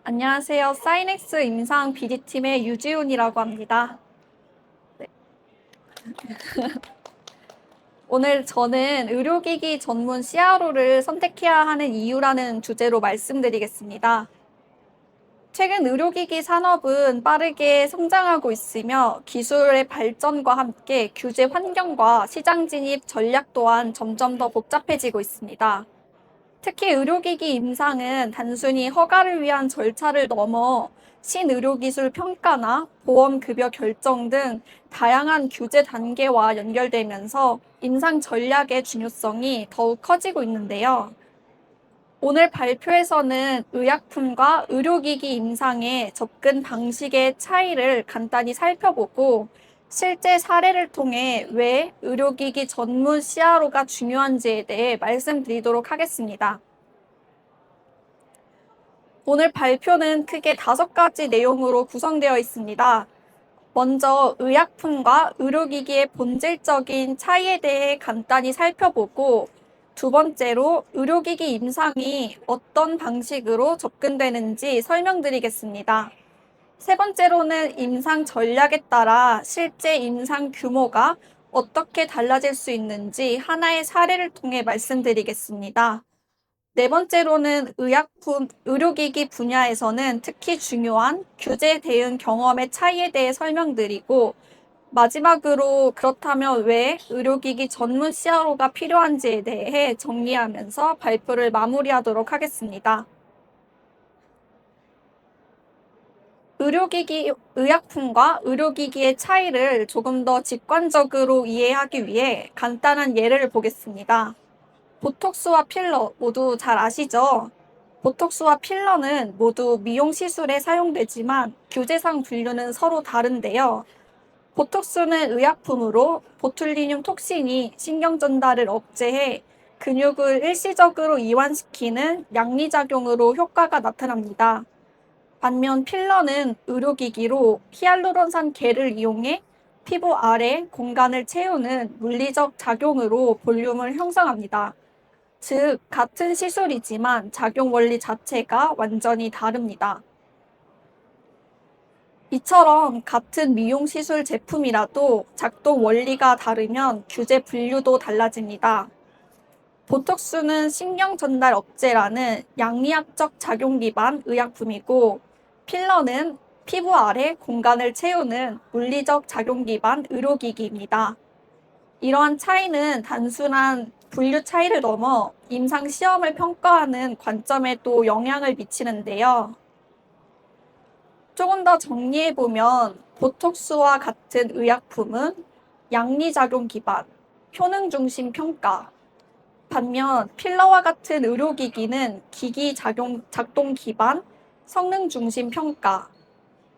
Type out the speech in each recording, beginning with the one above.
안녕하세요. 사이넥스 임상 BD팀의 유지훈이라고 합니다. 네. 오늘 저는 의료기기 전문 CRO를 선택해야 하는 이유라는 주제로 말씀드리겠습니다. 최근 의료기기 산업은 빠르게 성장하고 있으며 기술의 발전과 함께 규제 환경과 시장 진입 전략 또한 점점 더 복잡해지고 있습니다. 특히 의료기기 임상은 단순히 허가를 위한 절차를 넘어 신의료기술 평가나 보험급여 결정 등 다양한 규제 단계와 연결되면서 임상 전략의 중요성이 더욱 커지고 있는데요. 오늘 발표에서는 의약품과 의료기기 임상의 접근 방식의 차이를 간단히 살펴보고 실제 사례를 통해 왜 의료기기 전문 CRO가 중요한지에 대해 말씀드리도록 하겠습니다. 오늘 발표는 크게 5가지 내용으로 구성되어 있습니다. 먼저 의약품과 의료기기의 본질적인 차이에 대해 간단히 살펴보고, 두 번째로 의료기기 임상이 어떤 방식으로 접근되는지 설명드리겠습니다. 세 번째로는 임상 전략에 따라 실제 임상 규모가 어떻게 달라질 수 있는지 하나의 사례를 통해 말씀드리겠습니다. 네 번째로는 의약품, 의료기기 분야에서는 특히 중요한 규제 대응 경험의 차이에 대해 설명드리고, 마지막으로 그렇다면 왜 의료기기 전문 CRO가 필요한지에 대해 정리하면서 발표를 마무리하도록 하겠습니다. 의약품과 의료기기의 차이를 조금 더 직관적으로 이해하기 위해 간단한 예를 보겠습니다. 보톡스와 필러 모두 잘 아시죠? 보톡스와 필러는 모두 미용 시술에 사용되지만 규제상 분류는 서로 다른데요. 보톡스는 의약품으로 보툴리늄 톡신이 신경 전달을 억제해 근육을 일시적으로 이완시키는 양리작용으로 효과가 나타납니다. 반면 필러는 의료기기로 히알루론산계를 이용해 피부 아래 공간을 채우는 물리적 작용으로 볼륨을 형성합니다. 즉, 같은 시술이지만 작용 원리 자체가 완전히 다릅니다. 이처럼 같은 미용 시술 제품이라도 작동 원리가 다르면 규제 분류도 달라집니다. 보톡스는 신경 전달 억제라는 양리학적 작용 기반 의약품이고, 필러는 피부 아래 공간을 채우는 물리적 작용 기반 의료기기입니다. 이러한 차이는 단순한 분류 차이를 넘어 임상 시험을 평가하는 관점에도 영향을 미치는데요. 조금 더 정리해보면 보톡스와 같은 의약품은 양리작용 기반, 효능 중심 평가, 반면 필러와 같은 의료기기는 작동 기반, 성능 중심 평가,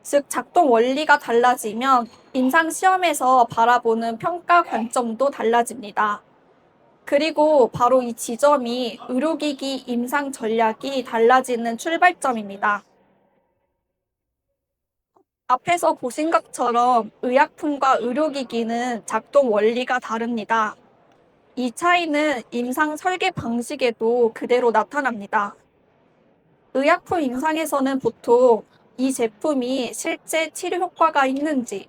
즉 작동 원리가 달라지면 임상 시험에서 바라보는 평가 관점도 달라집니다. 그리고 바로 이 지점이 의료기기 임상 전략이 달라지는 출발점입니다. 앞에서 보신 것처럼 의약품과 의료기기는 작동 원리가 다릅니다. 이 차이는 임상 설계 방식에도 그대로 나타납니다. 의약품 임상에서는 보통 이 제품이 실제 치료 효과가 있는지,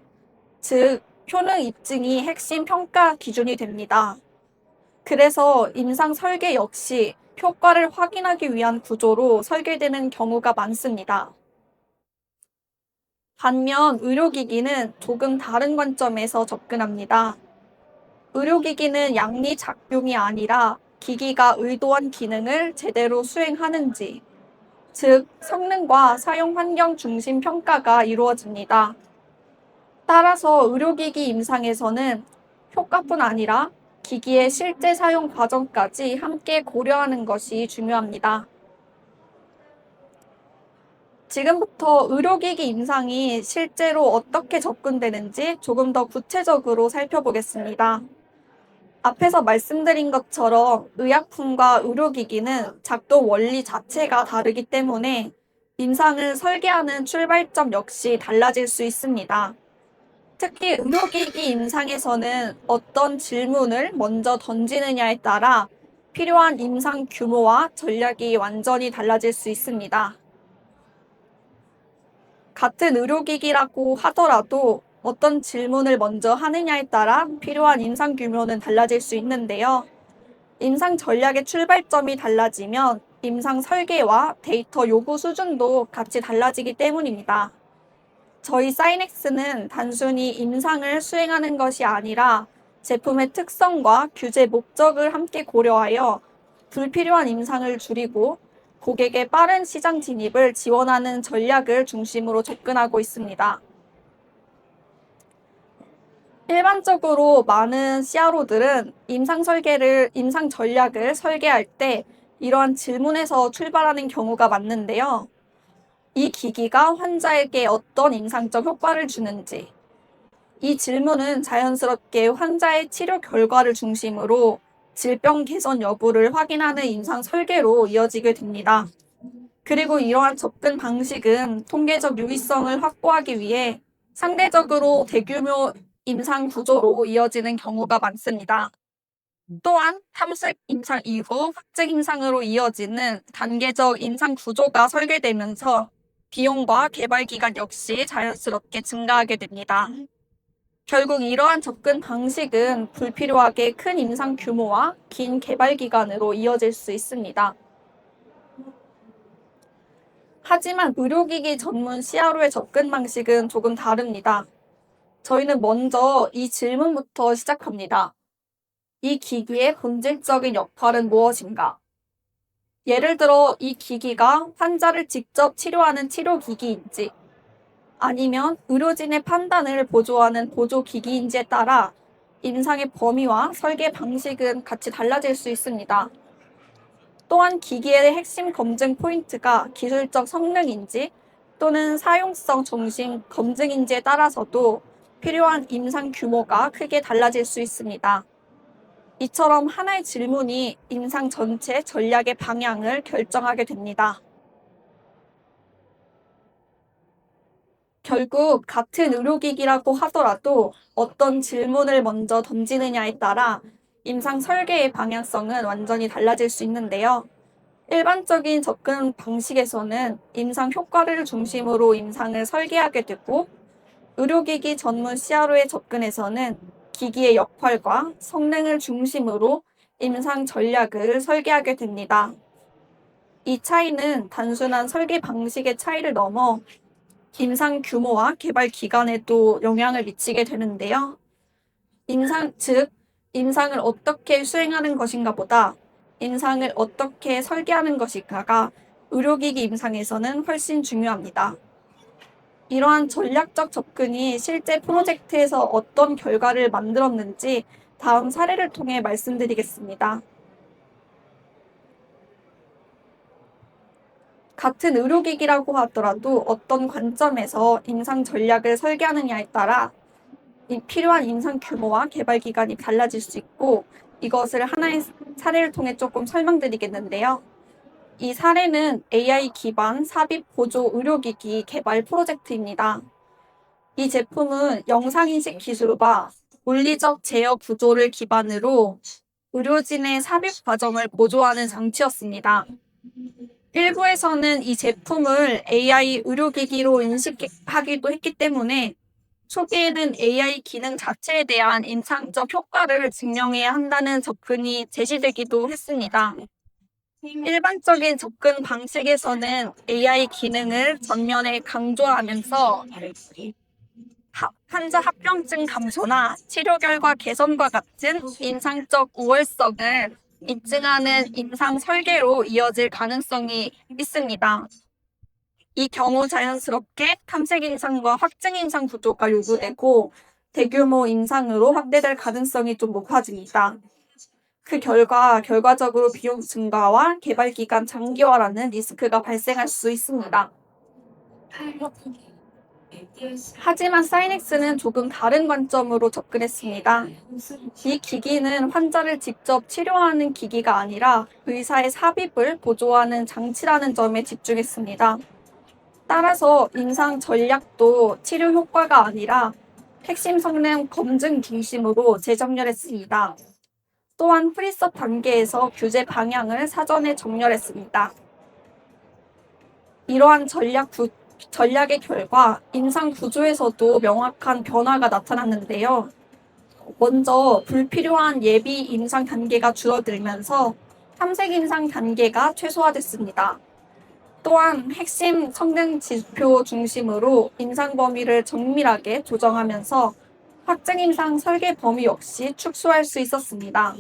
즉, 효능 입증이 핵심 평가 기준이 됩니다. 그래서 임상 설계 역시 효과를 확인하기 위한 구조로 설계되는 경우가 많습니다. 반면 의료기기는 조금 다른 관점에서 접근합니다. 의료기기는 양리 작용이 아니라 기기가 의도한 기능을 제대로 수행하는지, 즉 성능과 사용 환경 중심 평가가 이루어집니다. 따라서 의료기기 임상에서는 효과뿐 아니라 기기의 실제 사용 과정까지 함께 고려하는 것이 중요합니다. 지금부터 의료기기 임상이 실제로 어떻게 접근되는지 조금 더 구체적으로 살펴보겠습니다. 앞에서 말씀드린 것처럼 의약품과 의료기기는 작동 원리 자체가 다르기 때문에 임상을 설계하는 출발점 역시 달라질 수 있습니다. 특히 의료기기 임상에서는 어떤 질문을 먼저 던지느냐에 따라 필요한 임상 규모와 전략이 완전히 달라질 수 있습니다. 같은 의료기기라고 하더라도 어떤 질문을 먼저 하느냐에 따라 필요한 임상 규모는 달라질 수 있는데요. 임상 전략의 출발점이 달라지면 임상 설계와 데이터 요구 수준도 같이 달라지기 때문입니다. 저희 사이넥스는 단순히 임상을 수행하는 것이 아니라 제품의 특성과 규제 목적을 함께 고려하여 불필요한 임상을 줄이고 고객의 빠른 시장 진입을 지원하는 전략을 중심으로 접근하고 있습니다. 일반적으로 많은 CRO들은 임상 전략을 설계할 때 이러한 질문에서 출발하는 경우가 많는데요. 이 기기가 환자에게 어떤 임상적 효과를 주는지, 이 질문은 자연스럽게 환자의 치료 결과를 중심으로 질병 개선 여부를 확인하는 임상 설계로 이어지게 됩니다. 그리고 이러한 접근 방식은 통계적 유의성을 확보하기 위해 상대적으로 대규모 임상 구조로 이어지는 경우가 많습니다. 또한 탐색 임상 이후 확증 임상으로 이어지는 단계적 임상 구조가 설계되면서 비용과 개발 기간 역시 자연스럽게 증가하게 됩니다. 결국 이러한 접근 방식은 불필요하게 큰 임상 규모와 긴 개발 기간으로 이어질 수 있습니다. 하지만 의료기기 전문 CRO의 접근 방식은 조금 다릅니다. 저희는 먼저 이 질문부터 시작합니다. 이 기기의 본질적인 역할은 무엇인가? 예를 들어 이 기기가 환자를 직접 치료하는 치료기기인지 아니면 의료진의 판단을 보조하는 보조기기인지에 따라 임상의 범위와 설계 방식은 같이 달라질 수 있습니다. 또한 기기의 핵심 검증 포인트가 기술적 성능인지 또는 사용성 중심 검증인지에 따라서도 필요한 임상 규모가 크게 달라질 수 있습니다. 이처럼 하나의 질문이 임상 전체 전략의 방향을 결정하게 됩니다. 결국 같은 의료기기라고 하더라도 어떤 질문을 먼저 던지느냐에 따라 임상 설계의 방향성은 완전히 달라질 수 있는데요. 일반적인 접근 방식에서는 임상 효과를 중심으로 임상을 설계하게 되고, 의료기기 전문 CRO의 접근에서는 기기의 역할과 성능을 중심으로 임상 전략을 설계하게 됩니다. 이 차이는 단순한 설계 방식의 차이를 넘어 임상 규모와 개발 기간에도 영향을 미치게 되는데요. 즉, 임상을 어떻게 수행하는 것인가 보다 임상을 어떻게 설계하는 것인가가 의료기기 임상에서는 훨씬 중요합니다. 이러한 전략적 접근이 실제 프로젝트에서 어떤 결과를 만들었는지 다음 사례를 통해 말씀드리겠습니다. 같은 의료기기라고 하더라도 어떤 관점에서 임상 전략을 설계하느냐에 따라 필요한 임상 규모와 개발 기간이 달라질 수 있고, 이것을 하나의 사례를 통해 조금 설명드리겠는데요. 이 사례는 AI 기반 삽입 보조 의료기기 개발 프로젝트입니다. 이 제품은 영상인식 기술과 물리적 제어 구조를 기반으로 의료진의 삽입 과정을 보조하는 장치였습니다. 일부에서는 이 제품을 AI 의료기기로 인식하기도 했기 때문에 초기에는 AI 기능 자체에 대한 임상적 효과를 증명해야 한다는 접근이 제시되기도 했습니다. 일반적인 접근 방식에서는 AI 기능을 전면에 강조하면서 환자 합병증 감소나 치료 결과 개선과 같은 임상적 우월성을 입증하는 임상 설계로 이어질 가능성이 있습니다. 이 경우 자연스럽게 탐색 임상과 확증 임상 구조가 요구되고 대규모 임상으로 확대될 가능성이 좀 높아집니다. 그 결과적으로 비용 증가와 개발 기간 장기화라는 리스크가 발생할 수 있습니다. 하지만 사이넥스는 조금 다른 관점으로 접근했습니다. 이 기기는 환자를 직접 치료하는 기기가 아니라 의사의 삽입을 보조하는 장치라는 점에 집중했습니다. 따라서 임상 전략도 치료 효과가 아니라 핵심 성능 검증 중심으로 재정렬했습니다. 또한 프리섭 단계에서 규제 방향을 사전에 정렬했습니다. 이러한 전략 전략의 결과 임상 구조에서도 명확한 변화가 나타났는데요. 먼저 불필요한 예비 임상 단계가 줄어들면서 탐색 임상 단계가 최소화됐습니다. 또한 핵심 성능 지표 중심으로 임상 범위를 정밀하게 조정하면서 확증 임상 설계 범위 역시 축소할 수 있었습니다.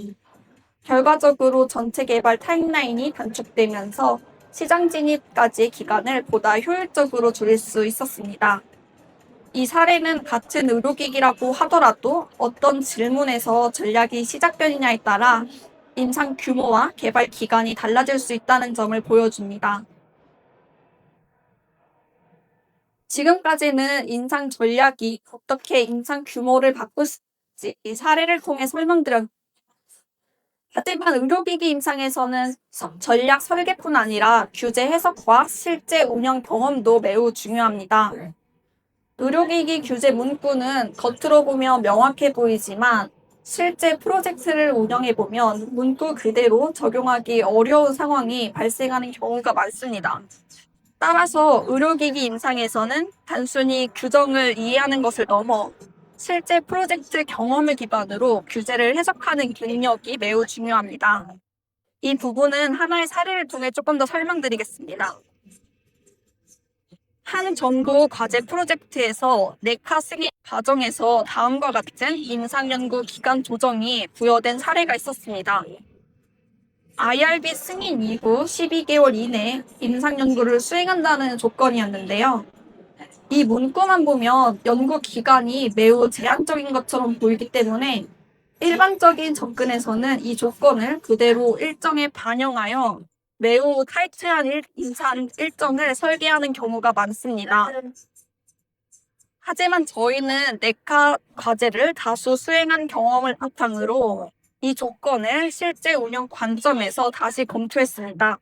결과적으로 전체 개발 타임라인이 단축되면서 시장 진입까지 기간을 보다 효율적으로 줄일 수 있었습니다. 이 사례는 같은 의료기기라고 하더라도 어떤 질문에서 전략이 시작되느냐에 따라 임상 규모와 개발 기간이 달라질 수 있다는 점을 보여줍니다. 지금까지는 임상 전략이 어떻게 임상 규모를 바꿀 수 있을지 이 사례를 통해 설명드렸습니다. 하지만 의료기기 임상에서는 전략 설계뿐 아니라 규제 해석과 실제 운영 경험도 매우 중요합니다. 의료기기 규제 문구는 겉으로 보면 명확해 보이지만 실제 프로젝트를 운영해보면 문구 그대로 적용하기 어려운 상황이 발생하는 경우가 많습니다. 따라서 의료기기 임상에서는 단순히 규정을 이해하는 것을 넘어 실제 프로젝트 경험을 기반으로 규제를 해석하는 능력이 매우 중요합니다. 이 부분은 하나의 사례를 통해 조금 더 설명드리겠습니다. 한 정부 과제 프로젝트에서 네카 승인 과정에서 다음과 같은 임상연구 기간 조정이 부여된 사례가 있었습니다. IRB 승인 이후 12개월 이내 임상연구를 수행한다는 조건이었는데요. 이 문구만 보면 연구 기간이 매우 제한적인 것처럼 보이기 때문에 일반적인 접근에서는 이 조건을 그대로 일정에 반영하여 매우 타이트한 임상 일정을 설계하는 경우가 많습니다. 하지만 저희는 네카 과제를 다수 수행한 경험을 바탕으로 이 조건을 실제 운영 관점에서 다시 검토했습니다.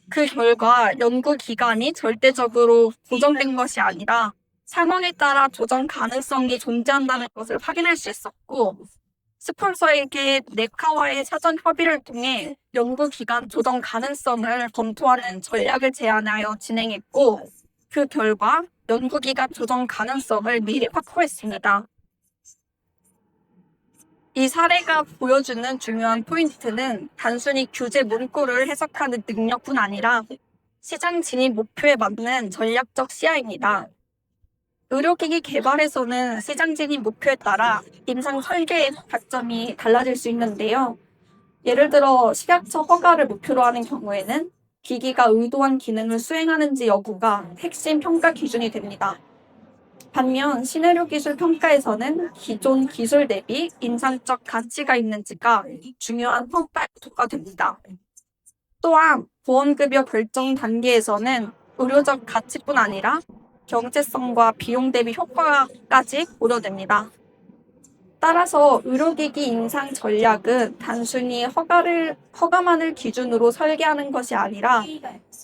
그 결과 연구 기간이 절대적으로 고정된 것이 아니라 상황에 따라 조정 가능성이 존재한다는 것을 확인할 수 있었고, 스폰서에게 네카와의 사전 협의를 통해 연구 기간 조정 가능성을 검토하는 전략을 제안하여 진행했고, 그 결과 연구 기간 조정 가능성을 미리 확보했습니다. 이 사례가 보여주는 중요한 포인트는 단순히 규제 문구를 해석하는 능력뿐 아니라 시장 진입 목표에 맞는 전략적 시야입니다. 의료기기 개발에서는 시장 진입 목표에 따라 임상 설계의 각점이 달라질 수 있는데요. 예를 들어 식약처 허가를 목표로 하는 경우에는 기기가 의도한 기능을 수행하는지 여부가 핵심 평가 기준이 됩니다. 반면 신의료 기술 평가에서는 기존 기술 대비 인상적 가치가 있는지가 중요한 평가 요소가 됩니다. 또한 보험급여 결정 단계에서는 의료적 가치뿐 아니라 경제성과 비용 대비 효과까지 고려됩니다. 따라서 의료기기 임상 전략은 단순히 허가만을 기준으로 설계하는 것이 아니라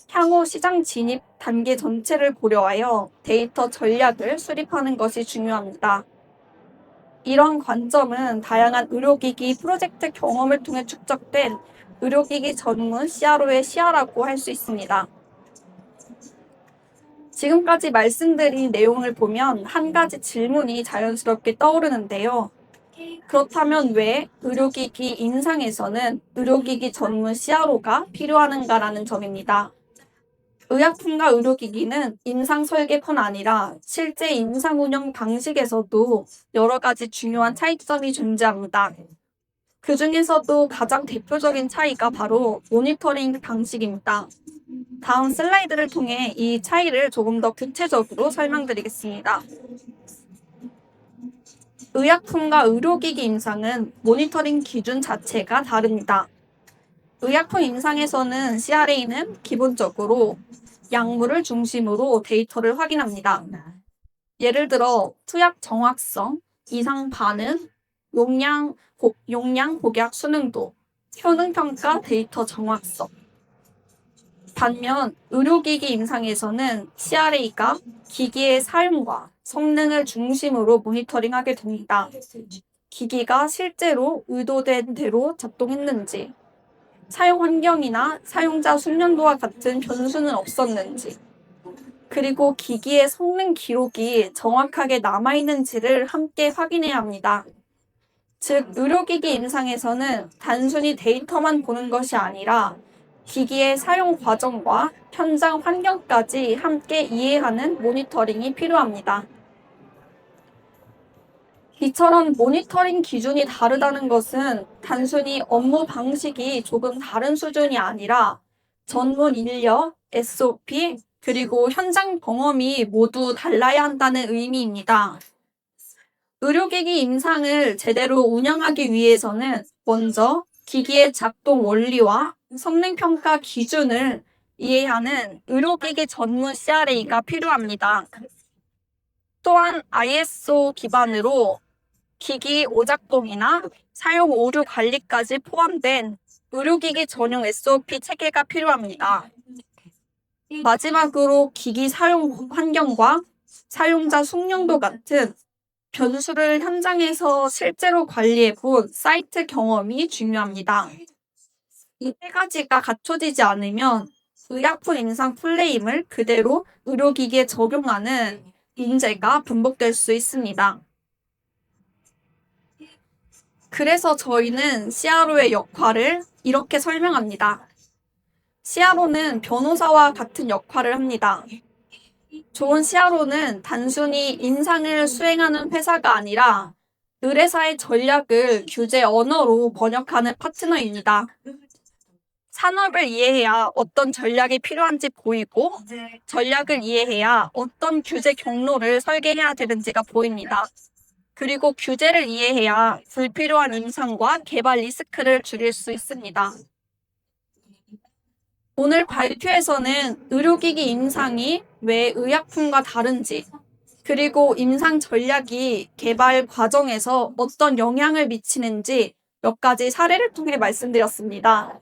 향후 시장 진입 단계 전체를 고려하여 데이터 전략을 수립하는 것이 중요합니다. 이런 관점은 다양한 의료기기 프로젝트 경험을 통해 축적된 의료기기 전문 CRO의 시야라고 할 수 있습니다. 지금까지 말씀드린 내용을 보면 한 가지 질문이 자연스럽게 떠오르는데요. 그렇다면 왜 의료기기 임상에서는 의료기기 전문 CRO가 필요하는가라는 점입니다. 의약품과 의료기기는 임상 설계뿐 아니라 실제 임상 운영 방식에서도 여러 가지 중요한 차이점이 존재합니다. 그 중에서도 가장 대표적인 차이가 바로 모니터링 방식입니다. 다음 슬라이드를 통해 이 차이를 조금 더 구체적으로 설명드리겠습니다. 의약품과 의료기기 임상은 모니터링 기준 자체가 다릅니다. 의약품 임상에서는 CRA는 기본적으로 약물을 중심으로 데이터를 확인합니다. 예를 들어 투약 정확성, 이상 반응, 용량 복약 수능도, 효능평가 데이터 정확성. 반면 의료기기 임상에서는 CRA가 기기의 사용과 성능을 중심으로 모니터링하게 됩니다. 기기가 실제로 의도된 대로 작동했는지, 사용 환경이나 사용자 숙련도와 같은 변수는 없었는지, 그리고 기기의 성능 기록이 정확하게 남아있는지를 함께 확인해야 합니다. 즉, 의료기기 임상에서는 단순히 데이터만 보는 것이 아니라 기기의 사용 과정과 현장 환경까지 함께 이해하는 모니터링이 필요합니다. 이처럼 모니터링 기준이 다르다는 것은 단순히 업무 방식이 조금 다른 수준이 아니라 전문 인력, SOP, 그리고 현장 경험이 모두 달라야 한다는 의미입니다. 의료기기 임상을 제대로 운영하기 위해서는 먼저 기기의 작동 원리와 성능평가 기준을 이해하는 의료기기 전문 CRA가 필요합니다. 또한 ISO 기반으로 기기 오작동이나 사용 오류 관리까지 포함된 의료기기 전용 SOP 체계가 필요합니다. 마지막으로 기기 사용 환경과 사용자 숙련도 같은 변수를 현장에서 실제로 관리해 본 사이트 경험이 중요합니다. 이 세 가지가 갖춰지지 않으면 의약품 임상 클레임을 그대로 의료기기에 적용하는 문제가 반복될 수 있습니다. 그래서 저희는 CRO의 역할을 이렇게 설명합니다. CRO는 변호사와 같은 역할을 합니다. 좋은 CRO는 단순히 임상을 수행하는 회사가 아니라 의뢰사의 전략을 규제 언어로 번역하는 파트너입니다. 산업을 이해해야 어떤 전략이 필요한지 보이고 전략을 이해해야 어떤 규제 경로를 설계해야 되는지가 보입니다. 그리고 규제를 이해해야 불필요한 임상과 개발 리스크를 줄일 수 있습니다. 오늘 발표에서는 의료기기 임상이 왜 의약품과 다른지, 그리고 임상 전략이 개발 과정에서 어떤 영향을 미치는지 몇 가지 사례를 통해 말씀드렸습니다.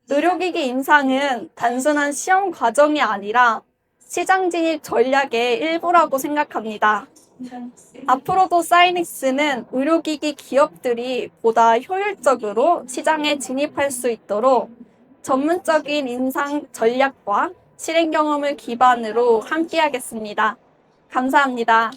의료기기 임상은 단순한 시험 과정이 아니라 시장 진입 전략의 일부라고 생각합니다. 앞으로도 사이닉스는 의료기기 기업들이 보다 효율적으로 시장에 진입할 수 있도록 전문적인 임상 전략과 실행 경험을 기반으로 함께하겠습니다. 감사합니다.